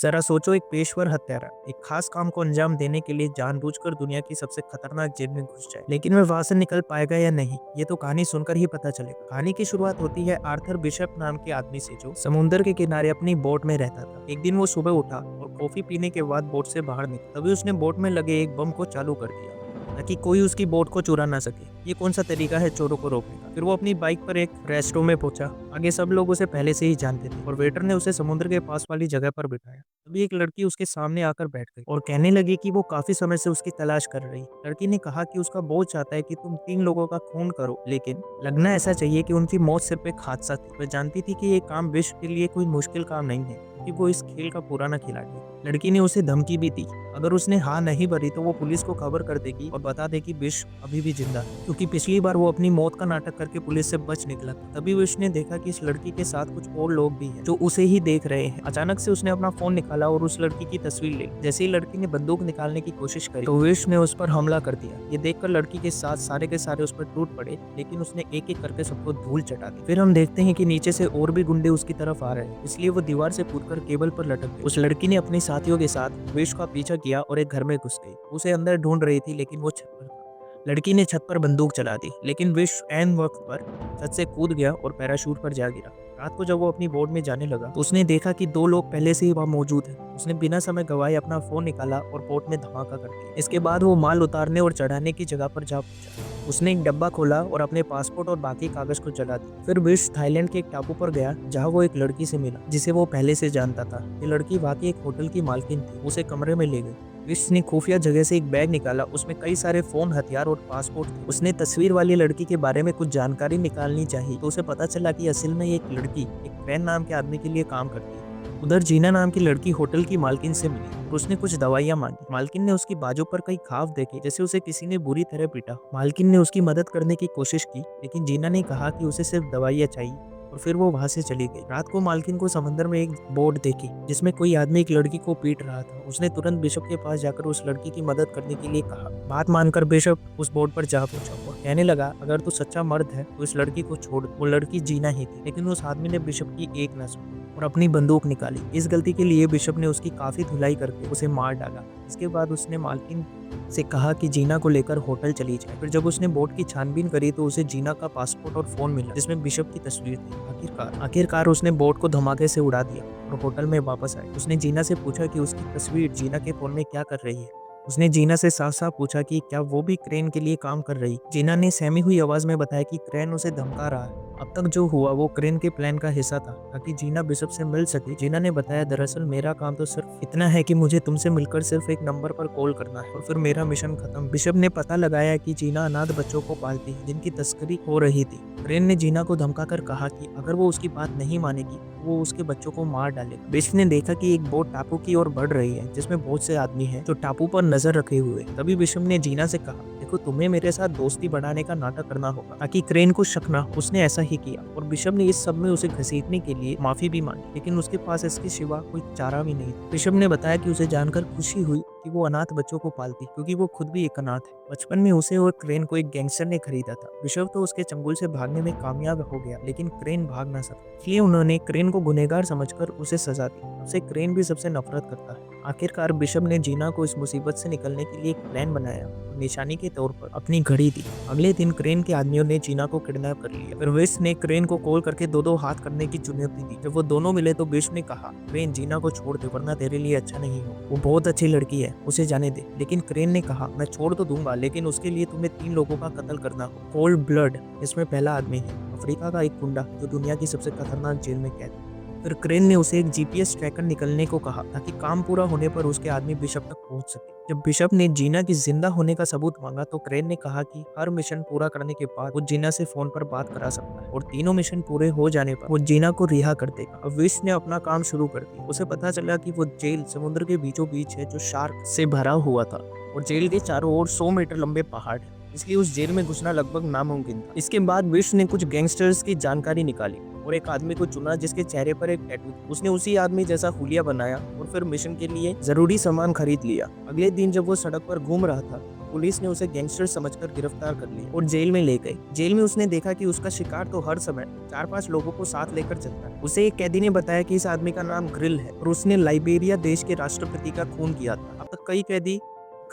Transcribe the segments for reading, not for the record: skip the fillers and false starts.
जरा सोचो, एक पेशेवर हत्यारा एक खास काम को अंजाम देने के लिए जानबूझकर दुनिया की सबसे खतरनाक जेल में घुस जाए, लेकिन वह वहां से निकल पाएगा या नहीं, ये तो कहानी सुनकर ही पता चलेगा। कहानी की शुरुआत होती है आर्थर बिशप नाम के आदमी से, जो समुद्र के किनारे अपनी बोट में रहता था। एक दिन वो सुबह उठा और कॉफी पीने के बाद बोट से बाहर निकला। तभी उसने बोट में लगे एक बम को चालू कर दिया ताकि कोई उसकी बोट को चुरा ना सके। ये कौन सा तरीका है चोरों को रोकने का। फिर वो अपनी बाइक पर एक रेस्टोरेंट में पहुंचा। आगे सब लोग उसे पहले से ही जानते थे और वेटर ने उसे समुद्र के पास वाली जगह पर बिठाया। तभी एक लड़की उसके सामने आकर बैठ गई और कहने लगी कि वो काफी समय से उसकी तलाश कर रही। लड़की ने कहा कि उसका बॉस चाहता है कि तुम 3 लोगों का खून करो, लेकिन लगना ऐसा चाहिए कि उनकी मौत सिर्फ एक हादसा थी। वह जानती थी कि ये काम विश्व के लिए कोई मुश्किल काम नहीं है, कि वो इस खेल का पुराना खिलाड़ी है। लड़की ने उसे धमकी भी दी, अगर उसने हाँ नहीं भरी तो वो पुलिस को खबर कर देगी और बता देगी विश अभी भी जिंदा है, क्योंकि पिछली बार वो अपनी मौत का नाटक करके पुलिस से बच निकला था। तभी विश ने देखा कि इस लड़की के साथ कुछ और लोग भी हैं जो उसे ही देख रहे हैं। अचानक से उसने अपना फोन निकाला और उस लड़की की तस्वीर ली। जैसे ही लड़की ने बंदूक निकालने की कोशिश करी तो विश ने उस पर हमला कर दिया। ये देखकर लड़की के साथ सारे के सारे उस पर टूट पड़े, लेकिन उसने एक एक करके सबको धूल चटा दी। फिर हम देखते हैं कि नीचे से और भी गुंडे उसकी तरफ आ रहे हैं, इसलिए वो दीवार से कूदकर केबल पर लटक गई। उस लड़की ने अपने साथियों के साथ विश का पीछा किया और एक घर में घुस गई। उसे अंदर ढूंढ रही थी, लेकिन वो छत पर था। लड़की ने छत पर बंदूक चला दी, लेकिन विश ऐन वक्त पर छत से कूद गया और पैराशूट पर जा गिरा। रात को जब वो अपनी बोट में जाने लगा तो उसने देखा कि 2 लोग पहले से ही वहाँ मौजूद हैं। उसने बिना समय गवाए अपना फोन निकाला और बोट में धमाका कर दिया। इसके बाद वो माल उतारने और चढ़ाने की जगह पर जा पहुंचा। उसने एक डब्बा खोला और अपने पासपोर्ट और बाकी कागज को जला दिया। फिर विश थाईलैंड के एक टापू पर गया, जहाँ वो एक लड़की से मिला जिसे वो पहले से जानता था। ये लड़की वाकई एक होटल की मालकिन थी। उसे कमरे में ले गई। विश ने खुफिया जगह से एक बैग निकाला, उसमें कई सारे फोन, हथियार और पासपोर्ट थे। उसने तस्वीर वाली लड़की के बारे में कुछ जानकारी निकालनी चाहिए, तो उसे पता चला कि असल में एक लड़की एक फैन नाम के आदमी के लिए काम करती है। उधर जीना नाम की लड़की होटल की मालकिन से मिली और उसने कुछ दवाइयां मांगी। मालकिन ने उसकी बाजू पर कई घाव देखे, जैसे उसे किसी ने बुरी तरह पीटा। मालकिन ने उसकी मदद करने की कोशिश की, लेकिन जीना ने कहा कि उसे सिर्फ दवाइयां चाहिए और फिर वो वहां से चली गई। रात को मालकिन को समंदर में एक बोट देखी जिसमें कोई आदमी एक लड़की को पीट रहा था। उसने तुरंत बिशप के पास जाकर उस लड़की की मदद करने के लिए कहा। बात मानकर बिशप उस बोट पर जा पहुंचा। वो कहने लगा, अगर तू सच्चा मर्द है तो इस लड़की को छोड़। वो लड़की जीना ही थी, लेकिन उस आदमी ने बिशप की एक न सुनी और अपनी बंदूक निकाली। इस गलती के लिए बिशप ने उसकी काफी धुलाई करके उसे मार डाला। इसके बाद उसने मालकिन से कहा कि जीना को लेकर होटल चली जाए। फिर जब उसने बोट की छानबीन करी तो उसे जीना का पासपोर्ट और फोन मिला, जिसमें बिशप की तस्वीर थी। आखिरकार उसने बोट को धमाके से उड़ा दिया और होटल में वापस आई। उसने जीना से पूछा कि उसकी तस्वीर जीना के फोन में क्या कर रही है। उसने जीना से साफ साफ पूछा कि क्या वो भी क्रेन के लिए काम कर रही। जीना ने सहमी हुई आवाज में बताया कि क्रेन उसे धमका रहा है। अब तक जो हुआ वो क्रेन के प्लान का हिस्सा था, ताकि जीना बिशप से मिल सके। जीना ने बताया, दरअसल मेरा काम तो सिर्फ इतना है कि मुझे तुमसे मिलकर सिर्फ एक नंबर पर कॉल करना है और फिर मेरा मिशन खत्म। बिशप ने पता लगाया कि जीना अनाथ बच्चों को पालती है जिनकी तस्करी हो रही थी। क्रेन ने जीना को धमकाकर कहा कि अगर वो उसकी बात नहीं मानेगी वो उसके बच्चों को मार डालेगा। बिशप ने देखा कि एक बोट टापू की ओर बढ़ रही है, जिसमें बहुत से आदमी हैं जो टापू पर नजर रखे हुए। तभी बिशप ने जीना से कहा, देखो तुम्हें मेरे साथ दोस्ती बढ़ाने का नाटक करना होगा ताकि क्रेन को शक ना हो। उसने ऐसा ही किया और बिशप ने इस सब में उसे घसीटने के लिए माफी भी मांगी, लेकिन उसके पास इसके सिवा कोई चारा भी नहीं था। बिशप ने बताया कि उसे जानकर खुशी हुई कि वो अनाथ बच्चों को पालती, क्योंकि वो खुद भी एक अनाथ है। बचपन में उसे और क्रेन को एक गैंगस्टर ने खरीदा था। बिशप तो उसके चंगुल से भागने में कामयाब हो गया, लेकिन क्रेन भाग ना सका। इसलिए उन्होंने क्रेन को गुनहगार समझकर उसे सजा दी। अब से क्रेन भी सबसे नफरत करता है। आखिरकार बिशप ने जीना को इस मुसीबत से निकलने के लिए एक प्लान बनाया और निशानी के तौर पर अपनी घड़ी दी। अगले दिन क्रेन के आदमियों ने जीना को किडनैप कर लिया। फिर विश ने क्रेन को कॉल करके दो हाथ करने की चुनौती दी। जब वो दोनों मिले तो विश ने कहा, क्रेन जीना को छोड़ दे वरना तेरे लिए अच्छा नहीं हो। वो बहुत अच्छी लड़की है, उसे जाने दे। लेकिन क्रेन ने कहा, मैं छोड़ तो दूंगा, लेकिन उसके लिए तुम्हें 3 लोगों का कत्ल करना हो। कोल्ड ब्लड इसमें पहला आदमी है, अफ्रीका का एक गुंडा जो दुनिया की सबसे खतरनाक जेल में कैद है। फिर क्रेन ने उसे एक जीपीएस ट्रैकर निकलने को कहा ताकि काम पूरा होने पर उसके आदमी बिशप तक पहुंच सके। जब बिशप ने जीना की जिंदा होने का सबूत मांगा तो क्रेन ने कहा कि हर मिशन पूरा करने के बाद वो जीना से फोन पर बात करा सकता है और तीनों मिशन पूरे हो जाने पर वो जीना को रिहा कर देगा। अब विश ने अपना काम शुरू कर दिया। उसे पता चला कि वो जेल समुद्र के बीचों बीच है, जो शार्क से भरा हुआ था और जेल के चारों ओर 100 मीटर लंबे पहाड़ है, इसलिए उस जेल में घुसना लगभग नामुमकिन था। इसके बाद विश ने कुछ गैंगस्टर्स की जानकारी निकाली और एक आदमी को चुना जिसके चेहरे पर एक टैटू था। उसने उसी आदमी जैसा हुलिया बनाया और फिर मिशन के लिए जरूरी सामान खरीद लिया। अगले दिन जब वो सड़क पर घूम रहा था पुलिस ने उसे गैंगस्टर समझकर गिरफ्तार कर लिया और जेल में ले गई। जेल में उसने देखा कि उसका शिकार तो हर समय 4-5 लोगों को साथ लेकर चलता है। उसे एक कैदी ने बताया कि इस आदमी का नाम ग्रिल है और उसने लाइबेरिया देश के राष्ट्रपति का खून किया था। अब तक कई कैदी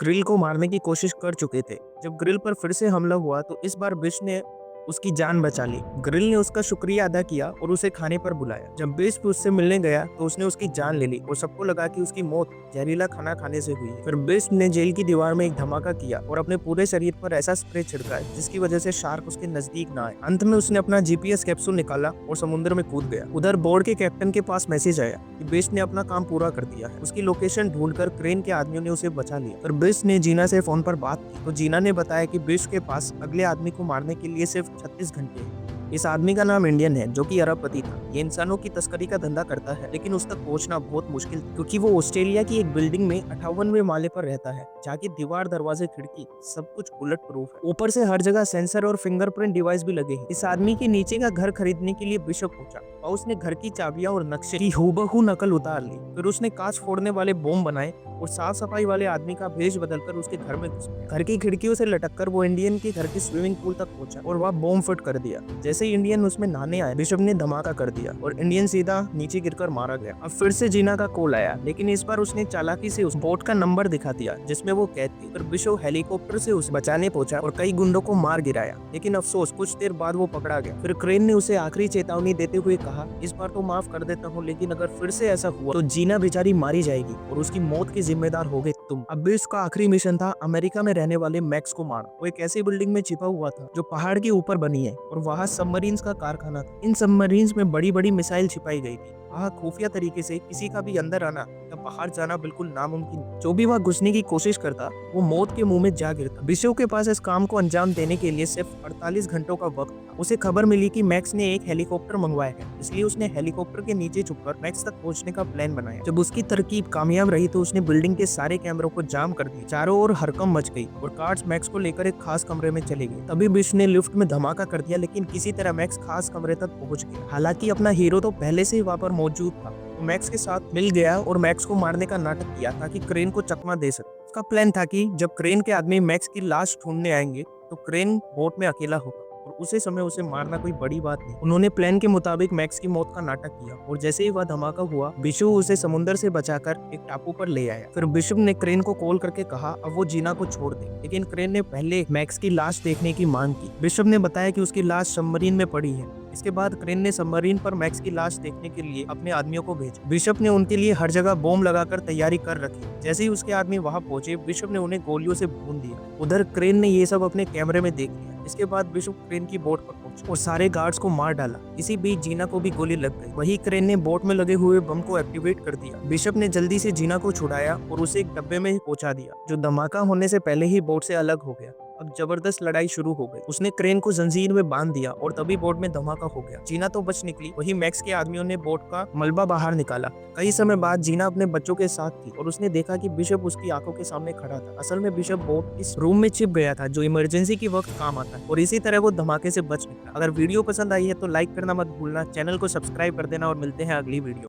ग्रिल को मारने की कोशिश कर चुके थे। जब ग्रिल पर फिर से हमला हुआ तो इस बार बिश ने उसकी जान बचा ली। ग्रिल ने उसका शुक्रिया अदा किया और उसे खाने पर बुलाया। जब बिश उससे मिलने गया तो उसने उसकी जान ले ली और सबको लगा कि उसकी मौत जहरीला खाना खाने से हुई है। फिर बिश ने जेल की दीवार में एक धमाका किया और अपने पूरे शरीर पर ऐसा स्प्रे छिड़का जिसकी वजह से शार्क उसके नजदीक ना आए। अंत में उसने अपना जीपीएस कैप्सूल निकाला और समुद्र में कूद गया। उधर बोर्ड के कैप्टन के पास मैसेज आया कि बिश ने अपना काम पूरा कर दिया है। उसकी लोकेशन ढूंढकर क्रेन के आदमियों ने उसे बचा लिया। फिर बिश ने जीना से फोन पर बात की तो जीना ने बताया कि बिश के पास अगले आदमी को मारने के लिए सिर्फ 36 घंटे हैं। इस आदमी का नाम इंडियन है जो कि अरबपति था। ये इंसानों की तस्करी का धंधा करता है लेकिन उस तक पहुंचना बहुत मुश्किल क्योंकि वो ऑस्ट्रेलिया की एक बिल्डिंग में 58वें माले पर रहता है जहाँ की दीवार, दरवाजे, खिड़की सब कुछ बुलेट प्रूफ है। ऊपर से हर जगह सेंसर और फिंगरप्रिंट डिवाइस भी लगे हैं। इस आदमी के नीचे का घर खरीदने के लिए बिशप पहुंचा और उसने घर की चाबियां और नक्शे की हूबहू नकल उतार ली। फिर उसने कांच फोड़ने वाले बॉम्ब बनाए और साफ सफाई वाले आदमी का भेष बदलकर उसके घर में घुस गया। घर की खिड़कियों से लटककर वो इंडियन के घर के स्विमिंग पूल तक पहुंचा और वह बॉम्ब फिट कर दिया। जैसे ही इंडियन उसमें नहाने आए बिशप ने धमाका कर दिया और इंडियन सीधा नीचे गिरकर मारा गया। अब फिर से जीना का कॉल आया लेकिन इस बार उसने चालाकी से उस बोट का नंबर दिखा दिया जिसमें वो कैद थी। फिर बिशप हेलीकॉप्टर से उसे बचाने पहुंचा और कई गुंडों को मार गिराया लेकिन अफसोस कुछ देर बाद वो पकड़ा गया। फिर क्रेन ने उसे आखिरी चेतावनी देते हुए कहा, इस बार तो माफ कर देता हूँ लेकिन अगर फिर से ऐसा हुआ तो जीना बेचारी मारी जाएगी और उसकी मौत के जिम्मेदार होगे तुम। अब भी उसका आखिरी मिशन था अमेरिका में रहने वाले मैक्स को मारना। वो एक ऐसी बिल्डिंग में छिपा हुआ था जो पहाड़ के ऊपर बनी है और वहाँ सबमरीन्स का कारखाना था। इन सबमरीन्स में बड़ी बड़ी मिसाइल छिपाई गई थी। वहाँ खुफिया तरीके से किसी का भी अंदर आना या बाहर जाना बिल्कुल नामुमकिन। जो भी वहाँ घुसने की कोशिश करता वो मौत के मुंह में जा गिरता। बिशप के पास इस काम को अंजाम देने के लिए सिर्फ 48 घंटों का वक्त था। उसे खबर मिली कि मैक्स ने एक हेलीकॉप्टर मंगवाया है, इसलिए उसने हेलीकॉप्टर के नीचे छुपकर मैक्स तक पहुंचने का प्लान बनाया। जब उसकी तरकीब कामयाब रही तो उसने बिल्डिंग के सारे कैमरों को जाम कर दिया। चारों ओर हड़कंप मच गई और कार्ड्स मैक्स को लेकर एक खास कमरे में चले गए। तभी बिश ने लिफ्ट में धमाका कर दिया लेकिन किसी तरह मैक्स खास कमरे तक पहुंच गया। हालांकि अपना हीरो तो पहले से ही वहां पर मौजूद था। वो मैक्स के साथ मिल गया और मैक्स को मारने का नाटक किया ताकि क्रेन को चकमा दे सके। उसका प्लान था कि जब क्रेन के आदमी मैक्स की लाश ढूंढने आएंगे तो क्रेन बोट में अकेला होगा और उसी समय उसे मारना कोई बड़ी बात नहीं। उन्होंने प्लान के मुताबिक मैक्स की मौत का नाटक किया और जैसे ही वह धमाका हुआ बिशप उसे समुद्र से बचाकर एक टापू पर ले आया। फिर बिशप ने क्रेन को कॉल करके कहा अब वो जीना को छोड़ दे, लेकिन क्रेन ने पहले मैक्स की लाश देखने की मांग की। बिशप ने बताया कि उसकी लाश सबमरीन में पड़ी है। इसके बाद क्रेन ने सबमरीन पर मैक्स की लाश देखने के लिए अपने आदमियों को भेजा। बिशप ने उनके लिए हर जगह बॉम्ब लगाकर तैयारी कर रखी। जैसे ही उसके आदमी वहां पहुंचे बिशप ने उन्हें गोलियों से भून दिया। उधर क्रेन ने ये सब अपने कैमरे में देख लिया। इसके बाद बिशप क्रेन की बोट पर पहुंचा और सारे गार्ड्स को मार डाला। इसी बीच जीना को भी गोली लग गई। वही क्रेन ने बोट में लगे हुए बम को एक्टिवेट कर दिया। बिशप ने जल्दी से जीना को छुड़ाया और उसे एक डब्बे में पहुंचा दिया जो धमाका होने से पहले ही बोट से अलग हो गया। अब जबरदस्त लड़ाई शुरू हो गई। उसने क्रेन को जंजीर में बांध दिया और तभी बोट में धमाका हो गया। जीना तो बच निकली, वही मैक्स के आदमियों ने बोट का मलबा बाहर निकाला। कई समय बाद जीना अपने बच्चों के साथ थी और उसने देखा कि बिशप उसकी आंखों के सामने खड़ा था। असल में बिशप बोट इस रूम में छिप गया था जो इमरजेंसी के वक्त काम आता है और इसी तरह वो धमाके से बच निकला। अगर वीडियो पसंद आई है तो लाइक करना मत भूलना, चैनल को सब्सक्राइब कर देना और मिलते हैं अगली वीडियो।